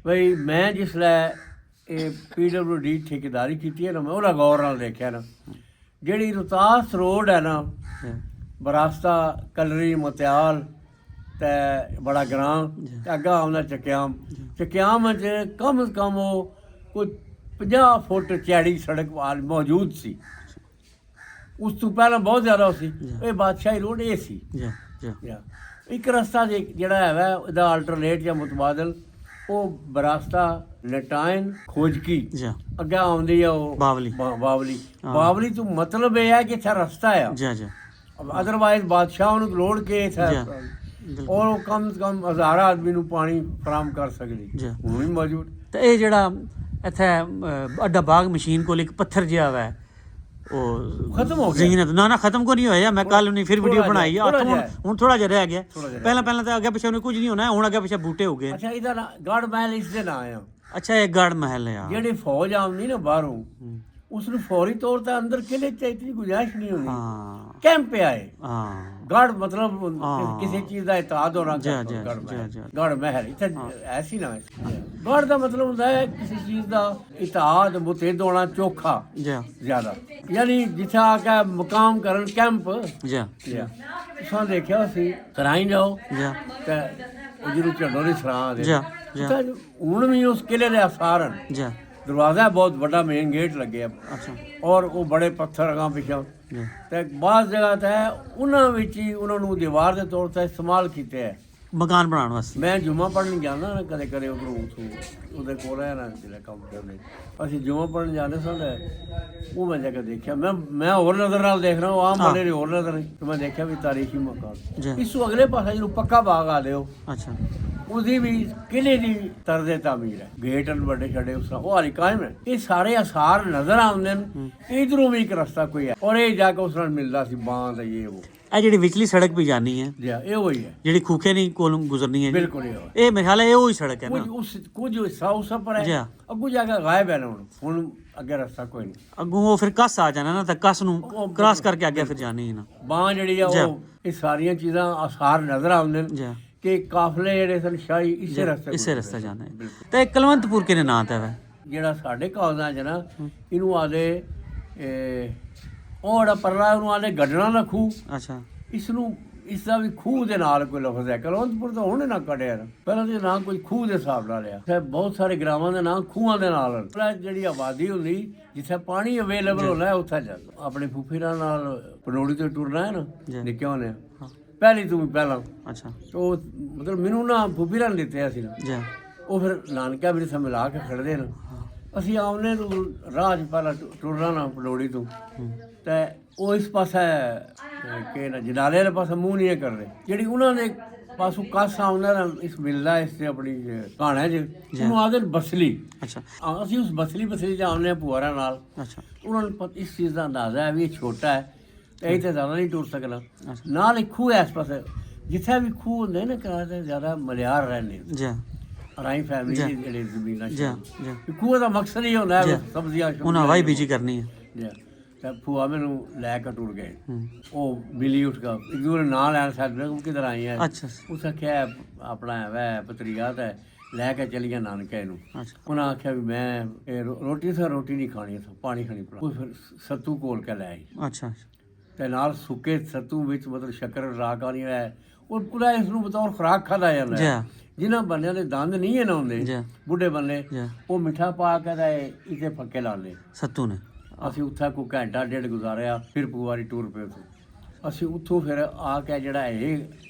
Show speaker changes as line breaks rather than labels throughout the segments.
ਬਈ ਮੈਂ ਜਿਸਲੇ ਇਹ PWD ਠੇਕੇਦਾਰੀ ਕੀਤੀ ਹੈ ਨਾ, ਮੈਂ ਉਹਦਾ ਗੌਰ ਨਾਲ ਦੇਖਿਆ ਨਾ, ਜਿਹੜੀ ਰੋਹਤਾਸ ਰੋਡ ਹੈ ਨਾ, ਬਰਾਸਤਾ ਕਲਰੀ ਮਤਿਆਲ ਤੇ ਬੜਾ ਗ੍ਰਾਮ ਤੇ ਅੱਗਾ ਆਉਂਦਾ ਚੱਕਿਆਮ। ਚੱਕਿਆਮ 'ਚ ਕਮ ਸੇ ਕਮ ਉਹ ਕੋਈ 50 ਫੁੱਟ ਚੌੜੀ ਸੜਕ ਵਾਲ ਮੌਜੂਦ ਸੀ। ਉਸ ਤੋਂ ਪਹਿਲਾਂ ਬਹੁਤ ਜ਼ਿਆਦਾ ਸੀ। ਇਹ ਬਾਦਸ਼ਾਹੀ ਰੋਡ ਇਹ ਸੀ। ਇੱਕ ਰਸਤਾ ਜਿਹੜਾ ਹੈਗਾ ਇਹਦਾ ਆਲਟਰਨੇਟ ਜਾਂ ਮੁਤਬਾਦਲ, ਉਹ ਬਰਾਸਤਾ ਲਟਾਇਨ ਖੋਜਕੀ ਅੱਗੇ ਆਉਂਦੀ ਆ ਉਹ ਬਾਵਲੀ ਤੋਂ ਮਤਲਬ ਇਹ ਹੈ ਕਿ ਇੱਥੇ ਰਸਤਾ ਆ। ਅਦਰਵਾਈਜ਼ ਬਾਦਸ਼ਾਹ ਨੂੰ ਲੋੜ ਕੇ ਇੱਥੇ ਔਰ ਉਹ ਕਮ ਸੇ ਕਮ ਹਜ਼ਾਰਾਂ ਆਦਮੀ ਨੂੰ ਪਾਣੀ ਫਰਾਹਮ ਕਰ ਸਕਦੀ ਹੁਣ ਵੀ ਮੌਜੂਦ।
ਤੇ ਇਹ ਜਿਹੜਾ ਇੱਥੇ ਅੱਡਾ ਬਾਗ ਮਸ਼ੀਨ ਕੋਲ ਇੱਕ ਪੱਥਰ ਜਿਹਾ ਵਾ, ਉਹ
ਖਤਮ ਹੋ ਗਿਆ
ਜ਼ੀਨਤ ਨਾ ਖਤਮ ਕੋ ਨਹੀਂ ਹੋਇਆ। ਮੈਂ ਕੱਲ ਨਹੀਂ ਫਿਰ ਵੀਡੀਓ ਬਣਾਈ ਆ, ਹੁਣ ਥੋੜਾ ਜਿਹਾ ਰਹਿ ਗਿਆ। ਪਹਿਲਾਂ ਤਾਂ ਅੱਗੇ ਪਿੱਛੇ ਉਹਨੇ ਕੁਝ ਨਹੀਂ ਹੋਣਾ, ਹੁਣ ਅੱਗੇ ਪਿੱਛੇ ਬੂਟੇ ਹੋ ਗਏ।
ਅੱਛਾ, ਇਹਦਾ ਗੜ ਮਹਿਲ ਇਸ ਦੇ ਨਾਂ ਆ।
ਅੱਛਾ, ਇਹ ਗੜ ਮਹਿਲ ਆ।
ਜਿਹੜੀ ਫੌਜ ਆਉਂਦੀ ਨਾ ਬਾਹਰੋਂ, ਉਸ ਨੂੰ ਫੌਰੀ ਤੌਰ ਤੇ ਅੰਦਰ ਕਿਲੇ ਚ ਇਤਨੀ ਗੁੰਜਾਇਸ਼ ਨਹੀਂ ਹੁੰਦੀ। ਕੈਂਪ ਆਏ ਗੜ ਮਤਲਬ ਕਿਸੇ ਚੀਜ਼ ਦਾ ਇਤਾਦ ਹੋਣਾ। ਗੜ ਮਹਿਲ ਇੱਥੇ ਐਸੀ ਨਾ, ਗੜ ਦਾ ਮਤਲਬ ਹੁੰਦਾ ਹੈ ਕਿਸੇ ਚੀਜ਼ ਦਾ ਇਤਾਦ ਮੁਤਹਿਦ ਹੋਣਾ, ਚੋਖਾ ਜ਼ਿਆਦਾ, ਯਾਨੀ ਜਿੱਥੇ ਆ ਕੇ ਮੁਕਾਮ ਕਰਨ ਕੈਂਪ। ਤੁਸੀਂ ਦੇਖਿਆ ਸੀ ਸਰਾਈ ਜਾਓ ਤੇ ਜਿਹਨੂੰ ਝੰਡੋ ਦੀ ਸਰਾਂ ਦੇ ਹੁਣ ਵੀ ਉਸ ਕਿਲੇ ਦੇ ਆਸਾਰ ਹਨ। ਦਰਵਾਜ਼ਾ ਬਹੁਤ ਵੱਡਾ ਮੇਨ ਗੇਟ ਲੱਗਿਆ ਔਰ ਉਹ ਬੜੇ ਪੱਥਰ ਅਗਾਂ ਪਿਛਾਂ ਤੇ ਬਾਜ਼ ਜਗ੍ਹਾ ਤੇ ਉਹਨਾਂ ਵਿੱਚ ਹੀ ਉਹਨਾਂ ਨੂੰ ਦੀਵਾਰ ਦੇ ਤੌਰ ਤੇ ਇਸਤੇਮਾਲ ਕੀਤੇ ਹੈ
ਮਕਾਨ ਬਣਾਉਣ ਵਾਸਤੇ।
ਮੈਂ ਜੁਮਾ ਪੜ੍ਹਨ ਜਾਂਦਾ ਨਾ ਕਦੇ ਕਦੇ ਉਧਰੋਂ ਉਹਦੇ ਕੋਲ ਹੈ ਨਾ ਜਿਹੜੇ ਕੰਮ ਕਰਦੇ, ਅਸੀਂ ਜੁਮਾ ਪੜ੍ਹਨ ਜਾਂਦੇ ਸਨ। ਉਹ ਮੈਂ ਜਾ ਕੇ ਦੇਖਿਆ, ਮੈਂ ਹੋਰ ਨਜ਼ਰ ਨਾਲ ਦੇਖ ਰਿਹਾ, ਉਹ ਆਮ ਵਾਲੇ ਨੇ ਹੋਰ ਨਜ਼ਰ ਨਹੀਂ। ਮੈਂ ਦੇਖਿਆ ਵੀ ਤਾਰੀਖੀ ਮਕਾਨ। ਇਸ ਤੋਂ ਅਗਲੇ ਪਾਸੇ ਜਿਹਨੂੰ ਪੱਕਾ ਬਾਗ ਆ ਦਿਓ, ਉਹਦੀ ਵੀ ਕਿਲੇ ਦੀ ਤਰਜ਼ੇ ਤਾਮੀਰ ਹੈ। ਗੇਟ ਵੱਡੇ ਛੱਡੇ ਉਸ ਤਰ੍ਹਾਂ ਉਹ ਹਾਲੀ ਕਾਇਮ ਹੈ। ਇਹ ਸਾਰੇ ਆਸਾਰ ਨਜ਼ਰ ਆਉਂਦੇ ਨੇ। ਇਧਰੋਂ ਵੀ ਇੱਕ ਰਸਤਾ ਕੋਈ ਹੈ ਔਰ ਇਹ ਜਾ ਕੇ ਉਸ ਨਾਲ ਮਿਲਦਾ ਸੀ ਬਾਂਹ ਦਾ ਇਹ ਉਹ।
ਇਹ ਜਿਹੜੀ ਵਿਚਲੀ ਸੜਕ ਵੀ ਜਾਣੀ ਹੈ
ਇਹ ਉਹੀ ਹੈ ਜਿਹੜੀ
ਖੂਖੇ ਨਹੀਂ ਕੋਲੋਂ ਗੁਜ਼ਰਨੀ ਹੈ।
ਬਿਲਕੁਲ
ਇਹ ਮੇਰੇ ਖਿਆਲ ਇਹ ਉਹੀ ਸੜਕ ਹੈ ਨਾ।
ਕੁਝ ਹਿੱਸਾ ਉਸ ਪਰ ਹੈ, ਅੱਗੋਂ ਜਾ ਕੇ ਗਾਇਬ ਹੈ ਨਾ। ਹੁਣ ਅੱਗੇ ਰਸਤਾ ਕੋਈ ਨਹੀਂ।
ਅੱਗੋਂ ਉਹ ਫਿਰ ਕੱਸ ਆ ਜਾਣਾ ਨਾ, ਤਾਂ ਕੱਸ ਨੂੰ ਕ੍ਰਾਸ ਕਰਕੇ ਅੱਗੇ ਫਿਰ ਜਾਣੀ ਹੈ ਨਾ।
ਬਾਂਹ ਜਿਹੜੀ ਆ ਉਹ ਇਹ ਸਾਰੀਆਂ ਚੀਜ਼ਾਂ ਆਸਾਰ ਨਜ਼ਰ ਆਉਂਦੇ ਨੇ ਕਿ ਕਾਫਲੇ ਜਿਹੜੇ ਸਨ ਸ਼ਾਹੀ ਇਸੇ
ਰਸਤੇ ਜਾਂਦੇ। ਤੇ ਕਲਵੰਤਪੁਰ ਕਿਹਨੇ ਨਾਂ ਤੇ ਹੈ
ਜਿਹੜਾ ਸਾਡੇ ਕਾਲਜਾਂ 'ਚ ਨਾ, ਇਹਨੂੰ ਆਦੇ ਉਹ ਜਿਹੜਾ ਪਰਲਾ ਉਹਨੂੰ ਆਦੇ ਗੱਡਣਾ ਦਾ ਖੂਹ।
ਅੱਛਾ,
ਇਸ ਦਾ ਵੀ ਖੂਹ ਦੇ ਨਾਲ ਕੋਈ ਲਫ਼ਜ਼ ਹੈ। ਕਲਵੰਤਪੁਰ ਤਾਂ ਹੁਣ ਨਾ ਕੱਢਿਆ ਨਾ, ਪਹਿਲਾਂ ਤੇ ਨਾ ਕੋਈ ਖੂਹ ਦੇ ਹਿਸਾਬ ਨਾਲ ਲਿਆ। ਬਹੁਤ ਸਾਰੇ ਗ੍ਰਾਮਾਂ ਦੇ ਨਾਂ ਖੂਹਾਂ ਦੇ ਨਾਲ। ਜਿਹੜੀ ਆਬਾਦੀ ਹੁੰਦੀ ਜਿੱਥੇ ਪਾਣੀ ਅਵੇਲੇਬਲ ਹੁੰਦਾ ਉੱਥੇ ਜਾਂਦਾ। ਆਪਣੇ ਫੁੱਫੀਰਾਂ ਨਾਲ ਪਨੋੜੀ ਤੋਂ ਟੁਰਨਾ ਹੈ ਨਾ, ਨਿੱਕੇ ਹੁੰਦੇ ਪਹਿਲੀ ਤੋਂ ਵੀ ਪਹਿਲਾਂ।
ਅੱਛਾ,
ਉਹ ਮਤਲਬ ਮੈਨੂੰ ਨਾ ਫੁੱਫੀਰਾਂ ਨੇ ਦਿੱਤੇ ਸੀ ਨਾ, ਉਹ ਫਿਰ ਨਾਨਕਾ ਮੇਰੇ ਸਾਹਮਣੇ ਮਿਲਾ ਕੇ ਖੜਦੇ ਨੇ। ਅਸੀਂ ਆਉਨੇ ਨੂੰ ਰਾਹ 'ਚ ਪਹਿਲਾਂ ਟੁਰਨਾ ਨਾ ਪਨੋੜੀ ਤੋਂ, ਤੇ ਉਹ ਇਸ ਪਾਸੇ ਕਿ ਨਾ ਜਨਾਲੇ ਵਾਲੇ ਪਾਸੇ ਮੂੰਹ ਨਹੀਂ ਕਰਦੇ। ਜਿਹੜੀ ਉਹਨਾਂ ਦੇ ਪਾਸੋਂ ਕੱਸ ਆਉਂਦਾ ਨਾ, ਇਸ ਮਿਲਦਾ ਇਸ ਤੇ ਆਪਣੀ ਕਹਾਣਿਆਂ 'ਚ ਉਹਨੂੰ ਆਖਦੇ ਬਸਲੀ। ਅੱਛਾ, ਅਸੀਂ ਉਸ ਬਸਲੀ 'ਚ ਆਉਂਦੇ ਹਾਂ ਭੂਆਰਾਂ ਨਾਲ। ਉਹਨਾਂ ਨੂੰ ਇਸ ਚੀਜ਼ ਦਾ ਅੰਦਾਜ਼ਾ ਹੈ ਵੀ ਇਹ ਛੋਟਾ ਹੈ ਤੇ ਇਹ ਤਾਂ ਜ਼ਿਆਦਾ ਨਹੀਂ ਟੁਰ ਸਕਣਾ। ਨਾਲ ਇੱਕ ਖੂਹ ਹੈ ਇਸ ਪਾਸੇ, ਜਿੱਥੇ ਵੀ ਖੂਹ ਹੁੰਦੇ ਨਾ ਕਿਤੇ ਜ਼ਿਆਦਾ ਮਲਿਆਰ ਰਹਿੰਦੇ ਰਾਈ ਫੈਮਿਲੀ ਦੀ ਜਿਹੜੇ ਜ਼ਮੀਨਾਂ। ਖੂਹ ਦਾ ਮਕਸਦ ਹੀ ਹੁੰਦਾ ਸਬਜ਼ੀਆਂ
ਉਹਨਾਂ ਹਵਾਈ ਬੀਜੀ ਕਰਨੀ ਹੈ।
ਤੇ ਭੂਆ ਮੈਨੂੰ ਲੈ ਕੇ ਟੁਰ ਗਏ। ਉਹ ਬਿੱਲੀ ਉੱਠ ਗਿਆ ਇੱਕ ਦੂਰੇ ਨਾਂ ਲੈਣ ਸਕਦੇ ਕਿਧਰ ਆਈ ਹੈ। ਉਸ ਆਖਿਆ ਆਪਣਾ ਹੈ ਪਤਰੀਆ ਤੇ ਲੈ ਕੇ ਚਲੀ ਗਿਆ ਨਾਨਕੇ ਨੂੰ। ਉਹਨਾਂ ਆਖਿਆ ਵੀ ਮੈਂ ਰੋਟੀ ਨਹੀਂ ਖਾਣੀ, ਪਾਣੀ ਖਾਣੀ ਪੜਾ। ਉਹ ਫਿਰ ਸੱਤੂ ਘੋਲ ਕੇ ਲੈ ਆਈ। ਅੱਛਾ, ਤੇ ਨਾਲ ਸੁੱਕੇ ਸੱਤੂ ਵਿੱਚ ਮਤਲਬ ਸ਼ੱਕਰ ਰਾਕ ਵਾਲੀ ਹੈ। ਉਹ ਪੂਰਾ ਇਸ ਨੂੰ ਬਤੌਰ ਖੁਰਾਕ ਖਾਧਾ ਜਾਂਦਾ। ਜਿਨ੍ਹਾਂ ਬੰਦਿਆਂ ਦੇ ਦੰਦ ਨਹੀਂ ਹੈ ਨਾ ਹੁੰਦੇ ਬੁੱਢੇ ਬੰਦੇ, ਉਹ ਮਿੱਠਾ ਪਾ ਕੇ ਤੇ ਇਤੇ ਫੱਕੇ ਲਾ ਲਏ ਸੱਤੂ ਨੇ। ਅਸੀਂ ਉੱਥੇ ਕੋਈ ਘੰਟਾ ਡੇਢ ਗੁਜ਼ਾਰਿਆ, ਫਿਰ ਪੂਰੀ ਟੂਰ ਪਏ ਉੱਥੋਂ। ਅਸੀਂ ਉੱਥੋਂ ਫਿਰ ਆ ਕੇ ਜਿਹੜਾ ਇਹ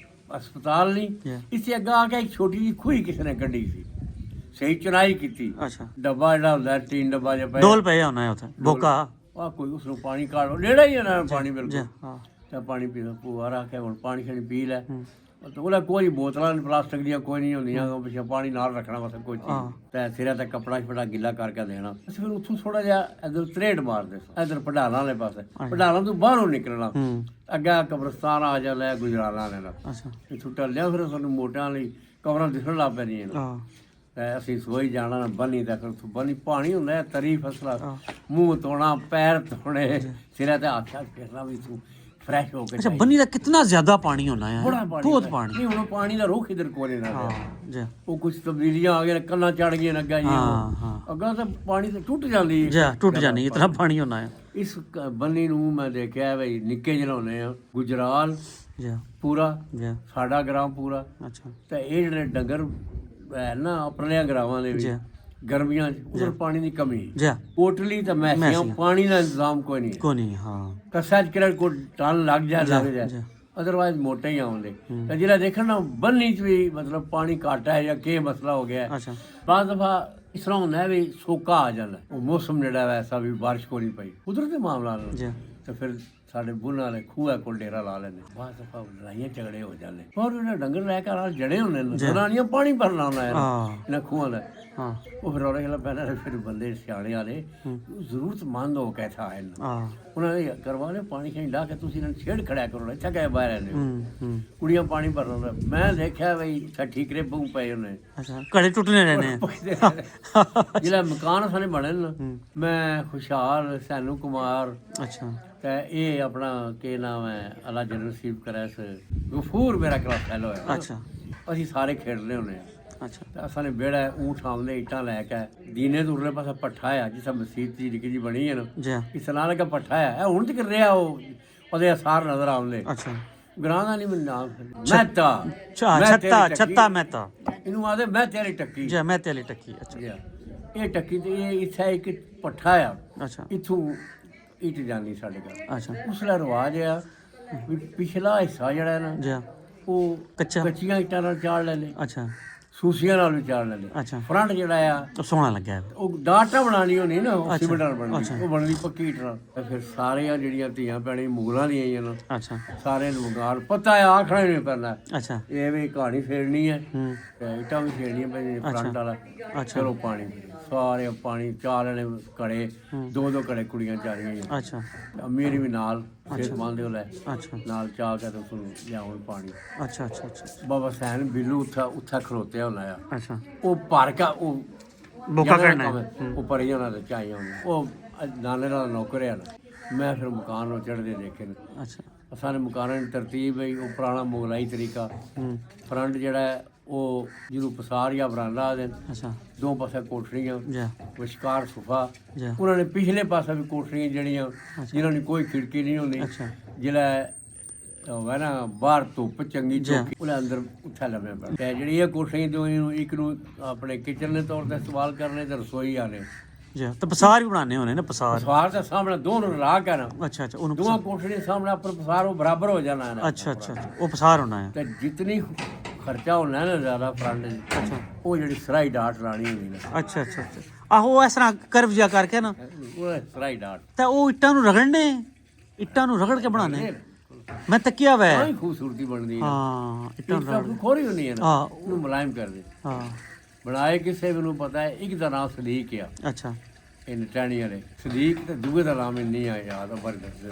ਹਸਪਤਾਲ ਨਹੀਂ, ਇਸੇ ਅੱਗਾ ਆ ਕੇ ਇੱਕ ਛੋਟੀ ਜਿਹੀ ਖੂਹੀ ਕਿਸੇ ਨੇ ਕੱਢੀ ਸੀ, ਸਹੀ ਚੁਨਾਈ ਕੀਤੀ। ਡੱਬਾ ਜਿਹੜਾ ਹੁੰਦਾ ਟੀਨ ਡੱਬਾ ਜਿਹਾ ਪਿਆ, ਡੋਲ ਪਿਆ ਹੋਣਾ ਉੱਥੇ ਬੋਕਾ ਆ ਕੋਈ, ਉਸ ਨੂੰ ਪਾਣੀ ਕਾਢ ਨੇੜਾ ਹੀ ਹੈ ਨਾ ਪਾਣੀ ਬਿਲਕੁਲ। ਤੇ ਪਾਣੀ ਪੀਦਾ ਭੂਆ ਰੱਖ ਕੇ ਹੁਣ ਪਾਣੀ ਖਾਣੀ ਪੀ ਲੈ। ਉਹਦਾ ਕੋਈ ਬੋਤਲਾਂ ਪਲਾਸਟਿਕ ਦੀਆਂ ਕੋਈ ਨਹੀਂ ਹੁੰਦੀਆਂ, ਪਿੱਛੇ ਪਾਣੀ ਨਾਲ ਰੱਖਣਾ ਬਸ ਕੋਈ ਚੀਜ਼, ਤੇ ਸਿਰਾਂ ਤੇ ਕੱਪੜਾ ਛਪੜਾ ਗਿੱਲਾ ਕਰਕੇ ਦੇਣਾ। ਅਸੀਂ ਫਿਰ ਉੱਥੋਂ ਥੋੜਾ ਜਿਹਾ ਇੱਧਰ ਤਰੇੜ ਮਾਰਦੇ ਸਾਂ, ਇੱਧਰ ਪੜਾਲਾਂ ਵਾਲੇ ਪਾਸੇ। ਪੜਾਲਾਂ ਤੋਂ ਬਾਹਰੋਂ ਨਿਕਲਣਾ, ਅੱਗਾ ਕਬਰਸਤਾਨ ਆ ਜਾਂਦਾ ਗੁਜਰਾਲਾਂ ਵਾਲੇ ਦਾ। ਇੱਥੋਂ ਟੱਲਿਆ ਫਿਰ ਸਾਨੂੰ ਮੋਟਿਆਂ ਲਈ ਕਬਰਾਂ ਦਿਖਣ ਲੱਗ ਪੈਂਦੀਆਂ ਤੇ ਅਸੀਂ ਸੋਈ ਜਾਣਾ ਬੰਨੀ ਤੱਕ। ਉੱਥੋਂ ਬੰਨੀ ਪਾਣੀ ਹੁੰਦਾ ਹੈ, ਤਰੀ ਫਸਲਾ, ਮੂੰਹ ਧੋਣਾ, ਪੈਰ ਧੋਣੇ, ਸਿਰਾਂ ਤੇ ਹੱਥ ਫੇਰਨਾ ਵੀ ਤੂੰ ਫਰੈਸ਼ ਹੋ ਕੇ
ਅੱਛਾ ਬੰਨੀ ਦਾ ਕਿੰਨਾ ਜ਼ਿਆਦਾ ਪਾਣੀ ਹੋਣਾ ਹੈ
ਬੜਾ ਪਾਣੀ
ਬਹੁਤ
ਹੈ।
ਪਾਣੀ
ਨਹੀਂ ਹੁਣ ਪਾਣੀ ਦਾ ਰੁੱਖ ਇਧਰ ਕੋਲੇ ਨਾ
ਹਾਂ ਜੀ
ਉਹ ਕੁਝ ਤਬਦੀਲੀਆਂ ਆ ਗਈਆਂ ਕੰਨਾਂ ਚੜ ਗਈਆਂ ਅੱਗਾ ਜੀ
ਹਾਂ ਹਾਂ
ਅੱਗਾ ਤਾਂ ਪਾਣੀ ਤਾਂ ਟੁੱਟ ਜਾਂਦੀ
ਜੀ ਟੁੱਟ ਜਾਣੀ ਇਤਨਾ ਪਾਣੀ ਹੋਣਾ ਹੈ
ਇਸ ਬੰਨੀ ਨੂੰ ਮੈਂ ਦੇਖਿਆ ਬਈ ਨਿੱਕੇ ਜਿਹੇ ਆ ਗੁਜਰਾਲ
ਜੀ
ਪੂਰਾ
ਜੀ
ਸਾਡਾ ਗ੍ਰਾਮ ਪੂਰਾ
ਅੱਛਾ
ਤੇ ਇਹ ਜਿਹੜੇ ਡੰਗਰ ਹੈ ਨਾ ਆਪਣਿਆਂ ਗ੍ਰਾਮਾਂ ਦੇ
ਜੀ
ਵਿੱਚ ਗਰਮੀਆਂ 'ਚ ਉਧਰ ਪਾਣੀ ਦੀ ਕਮੀ
ਜੀ
ਕੋਟਲੀ ਤੇ ਮੈਸੀਆਂ ਪਾਣੀ ਦਾ ਇੰਤਜ਼ਾਮ ਕੋਈ ਨਹੀਂ
ਕੋ ਨਹੀਂ ਹਾਂ
ਕਸਾ ਚ ਕਿਹੜਾ ਕੋ ਟਨ ਲੱਗ ਜਾ
ਜੀ
ਅਦਰਵਾਇਜ਼ ਮੋਟੇ ਹੀ ਆਉਂਦੇ ਤੇ ਜਿਹੜਾ ਦੇਖਣ ਨਾ ਬੰਨੀ ਚ ਵੀ ਮਤਲਬ ਪਾਣੀ ਘੱਟ ਹੈ ਜਾਂ ਕੀ ਮਸਲਾ ਹੋ ਗਿਆ
ਅੱਛਾ
ਬਾਅਦ ਦਫਾ ਇਸ ਤਰ੍ਹਾਂ ਹੁੰਦਾ ਵੀ ਸੋਕਾ ਆ ਜਾਂਦਾ ਉਹ ਮੌਸਮ ਜਿਹੜਾ ਵੈਸਾ ਵੀ ਬਾਰਿਸ਼ ਕੋਈ ਨਹੀਂ ਪਈ ਕੁਦਰਤੀ ਮਾਮਲਾ ਨਾਲ
ਜੀ
ਤੇ ਫਿਰ ਸਾਡੇ ਬੁੱਲਾਂ ਵਾਲੇ ਖੂਹਾ ਕੋਲ ਡੇਰਾ ਲਾ ਲੈਂਦੇ ਬਾਅਦ ਦਫਾ ਲੜਾਈਆਂ ਝਗੜੇ ਹੋ ਜਾਂਦੇ ਹੋਰ ਉਹਨਾਂ ਡੰਗਰ ਲੈ ਕੇ ਨਾਲ ਜੜੇ ਹੁੰਦੇ ਨੇ ਜਨਾਨੀਆਂ ਪਾਣੀ ਭਰਨ ਆਉਂਦਾ ਯਾਰ
ਹਾਂ
ਇਹਨਾਂ ਖੂਹਾਂ ਦਾ
ਹਾਂ
ਉਹ ਫਿਰ ਉਹਨੇ ਪਹਿਲਾਂ ਫਿਰ ਬੰਦੇ ਸਿਆਣੇ ਵਾਲੇ ਜ਼ਰੂਰਤਮੰਦ ਹੋ ਕੇ ਇੱਥੇ ਆਏ ਨੇ
ਹਾਂ
ਉਹਨਾਂ ਨੇ ਕਰਵਾ ਲਿਆ ਪਾਣੀ ਖੇਂ ਲਾ ਕੇ ਤੁਸੀਂ ਇਹਨਾਂ ਨੂੰ ਛੇੜ ਖੜਿਆ ਕਰੋ ਇੱਥੇ ਗਏ ਬਾਹਰ ਆਲੇ
ਹੂੰ
ਕੁੜੀਆਂ ਪਾਣੀ ਭਰਨ ਆਉਂਦਾ ਮੈਂ ਦੇਖਿਆ ਬਈ ਠੱਠੀ ਕਰੇ ਬੂ ਪਏ ਉਹਨੇ
ਅੱਛਾ ਘੜੇ ਟੁੱਟਨੇ ਰਹਿਣੇ
ਜਿਹੜਾ ਮਕਾਨ ਸਾਨੇ ਬਣੇ ਨਾ ਮੈਂ ਖੁਸ਼ਹਾਲ ਸੈਨੂ ਕੁਮਾਰ
ਅੱਛਾ
ਤੇ ਇਹ ਆਪਣਾ ਕੀ ਨਾਮ ਹੈ ਅੱਲਾ ਜਨ ਨਸੀਬ ਕਰੇ ਸ ਗਫੂਰ ਮੇਰਾ ਕਲਾਸ ਫੈਲੋ ਹੈ
ਅੱਛਾ
ਅਸੀਂ ਸਾਰੇ ਖੇਡਦੇ ਹੁੰਦੇ ਆ
ਅੱਛਾ
ਤੇ ਅਸਾਂ ਨੇ ਬੇੜਾ ਊਂਠ ਆਉਂਦੇ ਇੱਟਾਂ ਲੈ ਕੇ ਦੀਨੇ ਤੋਂ ਉਰਲੇ ਪਾਸੇ ਪੱਠਾ ਆ ਜਿਸਾ ਮਸਜਿਦ ਦੀ ਨਿੱਕੀ ਜੀ ਬਣੀ ਹੈ ਨਾ
ਜੀ
ਇਸ ਨਾਲ ਲਗਾ ਪੱਠਾ ਆ ਇਹ ਹੁਣ ਤੱਕ ਰਿਹਾ ਉਹ ਉਹਦੇ ਅਸਾਰ ਨਜ਼ਰ ਆਉਂਦੇ
ਅੱਛਾ
ਗਰਾਂ ਦਾ ਨਹੀਂ ਮੈਨੂੰ ਨਾਮ ਮਹਿਤਾ
ਛੱਤਾ ਮਹਿਤਾ
ਇਹਨੂੰ ਆਦੇ ਮੈਂ ਤੇਰੀ ਟੱਕੀ
ਜੀ ਮੈਂ ਤੇਲੀ ਟੱਕੀ ਅੱਛਾ
ਜੀ ਇਹ ਟੱਕੀ ਤੇ ਇਹ ਇੱਥੇ ਇੱਕ ਪੱਠਾ ਆ
ਅੱਛਾ
ਇਥੋਂ ਇੱਟ ਜਾਂਦੀ ਸਾਡੇ ਘਰ
ਅੱਛਾ
ਉਸਲਾ ਰਿਵਾਜ ਆ ਵੀ ਪਿਛਲਾ ਹਿੱਸਾ ਜਿਹੜਾ ਹੈ ਨਾ
ਜੀ
ਉਹ
ਕੱਚਾ
ਕੱਚੀਆਂ ਇੱਟਾਂ ਨਾਲ ਚਾੜ ਲੈਂਦੇ
ਅੱਛਾ
ਸੂਸੀਆਂ ਨਾਲ ਵੀ ਚਾੜ ਲੈਂਦੇ
ਅੱਛਾ
ਫਰੰਟ ਜਿਹੜਾ ਆ
ਤਾਂ ਸੋਹਣਾ ਲੱਗਿਆ ਹੈ।
ਉਹ ਡਾਟਾ ਬਣਾਣੀ ਹੋਣੀ ਨਾ ਉਹ ਸੀਮੈਂਟ ਨਾਲ ਬਣਦੀ ਉਹ ਬਣਦੀ ਪੱਕੀ ਇੱਟ ਨਾਲ ਤੇ ਫਿਰ ਸਾਰੀਆਂ ਜਿਹੜੀਆਂ ਧੀਆਂ ਭੈਣਾਂ ਮੁਗਲਾਂ ਦੀਆਂ ਆਈਆਂ ਨਾ
ਅੱਛਾ
ਸਾਰੇ ਨੂੰ ਗਾਲ ਪਤਾ ਆ ਆਖਣਾ ਨਹੀਂ ਪੈਂਦਾ
ਅੱਛਾ
ਇਹ ਵੀ ਕਹਾਣੀ ਫੇਰਨੀ ਹੈ
ਹੂੰ
ਤੇ ਇੱਟਾਂ ਵੀ ਫੇਰਨੀਆਂ ਪੈਂਦੀਆਂ ਫਰੰਟ ਵਾਲਾ
ਅੱਛਾ
ਚਲੋ ਪਾਣੀ ਸਾਰੇ ਪਾਣੀ ਚਾਰ ਜਣੇ ਕੜੇ ਦੋ ਦੋ ਕੜੇ ਕੁੜੀਆਂ ਚਾਰੀਆਂ
ਅੱਛਾ
ਅਮੀਰ ਵੀ ਨਾਲ ਸਿਰ ਮੰਨਦੇ ਹੋ ਲੈ
ਅੱਛਾ
ਨਾਲ ਚਾਹ ਕੇ ਤੇ ਤੁਹਾਨੂੰ ਲਿਆਉਣ ਪਾਣੀ
ਅੱਛਾ ਅੱਛਾ ਅੱਛਾ
ਬਾਬਾ ਸੈਨ ਬਿੱਲੂ ਉੱਥਾ ਖਲੋਤਿਆ ਹੁੰਦਾ ਆ
ਅੱਛਾ
ਉਹ ਭਰ ਕੇ ਉਹ
ਬੋਕਾ ਕਰਨਾ
ਉਹ ਪਰੀ ਉਹਨਾਂ ਦੇ ਚਾਹੀਆਂ ਹੁੰਦੇ ਉਹ ਨਾਲੇ ਦਾ ਨੌਕਰ ਆ ਨਾ ਮੈਂ ਫਿਰ ਮਕਾਨ ਨੂੰ ਚੜ੍ਹਦੇ ਦੇਖੇ ਨੇ
ਅੱਛਾ
ਸਾਡੇ ਮਕਾਨਾਂ ਦੀ ਤਰਤੀਬ ਹੈ ਉਹ ਪੁਰਾਣਾ ਮੁਗਲਾਈ ਤਰੀਕਾ
ਹੂੰ
ਫਰੰਟ ਜਿਹੜਾ ਹੈ ਉਹ ਜਿਹਨੂੰ ਪਸਾਰ ਜਾਂ ਬਰਾਂਡਾ ਆਦੇ
ਅੱਛਾ
ਦੋ ਪਾਸੇ ਕੋਠੜੀਆਂ
ਜੀ
ਵਿਚਕਾਰ ਸੁਫਾ
ਜੀ
ਉਹਨਾਂ ਨੇ ਪਿਛਲੇ ਪਾਸੇ ਵੀ ਕੋਠੜੀਆਂ ਜਿਹੜੀਆਂ ਜਿਨ੍ਹਾਂ ਦੀ ਕੋਈ ਖਿੜਕੀ ਨਹੀਂ ਹੁੰਦੀ
ਅੱਛਾ
ਜਿਹੜਾ ਹੋਗਾ ਨਾ ਬਾਹਰ ਧੁੱਪ ਚੰਗੀ ਚੌਕੀ ਉਹਦੇ ਅੰਦਰ ਉੱਥਾ ਲੰਮੇ ਪੈ ਤੇ ਜਿਹੜੀ ਇਹ ਕੋਠੜੀਆਂ ਤੋਂ ਇਹਨੂੰ ਇੱਕ ਨੂੰ ਆਪਣੇ ਕਿਚਨ ਦੇ ਤੌਰ ਤੇ ਇਸਤੇਮਾਲ ਕਰਨੇ ਤੇ ਰਸੋਈ ਆਲੇ
ਜੀ ਤਾਂ ਪਸਾਰ ਵੀ ਬਣਾਉਣੇ ਹੋਣੇ ਨਾ ਪਸਾਰ
ਪਸਾਰ ਦੇ ਸਾਹਮਣੇ ਦੋਨੋਂ ਲਾ ਕੇ ਨਾ
ਅੱਛਾ ਅੱਛਾ ਉਹਨੂੰ
ਦੋਵਾਂ ਕੋਠੜੀਆਂ ਸਾਹਮਣੇ ਆਪਰ ਪਸਾਰ ਉਹ ਬਰਾਬਰ ਹੋ ਜਾਣਾ ਹੈ ਨਾ
ਅੱਛਾ ਅੱਛਾ ਉਹ ਪਸਾਰ ਹੋਣਾ ਹੈ
ਤੇ ਜਿਤਨੀ ਖਰਚਾ ਹੋਣਾ ਨਾ ਜ਼ਿਆਦਾ ਫਰੰਟ
ਅੱਛਾ
ਉਹ ਜਿਹੜੀ ਸਰਾਈ ਡਾਟ ਲਾਣੀ ਹੁੰਦੀ ਨਾ
ਅੱਛਾ ਅੱਛਾ ਅੱਛਾ ਆਹੋ ਇਸ ਤਰ੍ਹਾਂ ਕਰਵ ਜਿਹਾ ਕਰਕੇ ਨਾ
ਉਹ ਸਰਾਈ ਡਾਟ
ਤਾਂ ਉਹ ਇੱਟਾਂ ਨੂੰ ਰਗੜਨੇ ਇੱਟਾਂ ਨੂੰ ਰਗੜ ਕੇ ਬਣਾਉਣੇ ਮੈਂ ਤੱਕਿਆ ਵੈ
ਬੜੀ ਖੂਬਸੂਰਤੀ ਬਣਦੀ ਹੈ
ਹਾਂ ਇੱਟਾਂ ਨੂੰ
ਇੱਟਾਂ ਖੋਰੀ ਹੁੰਦੀ ਹੈ ਨਾ
ਹਾਂ
ਉਹਨੂੰ ਮੁਲਾਇਮ ਕਰਦੇ
ਹਾਂ
ਬਣਾਏ ਕਿਸੇ ਨੂੰ ਪਤਾ ਹੈ ਇੱਕ ਦਾ ਨਾਮ ਸਦੀਕ ਆ
ਅੱਛਾ
ਇਹ ਨਟਾਣੀ ਵਾਲੇ ਸਦੀਕ ਤੇ ਦੂਏ ਦਾ ਨਾਮ ਨਹੀਂ ਆ ਯਾਦ ਆ ਪਰ ਦੱਸਦੇ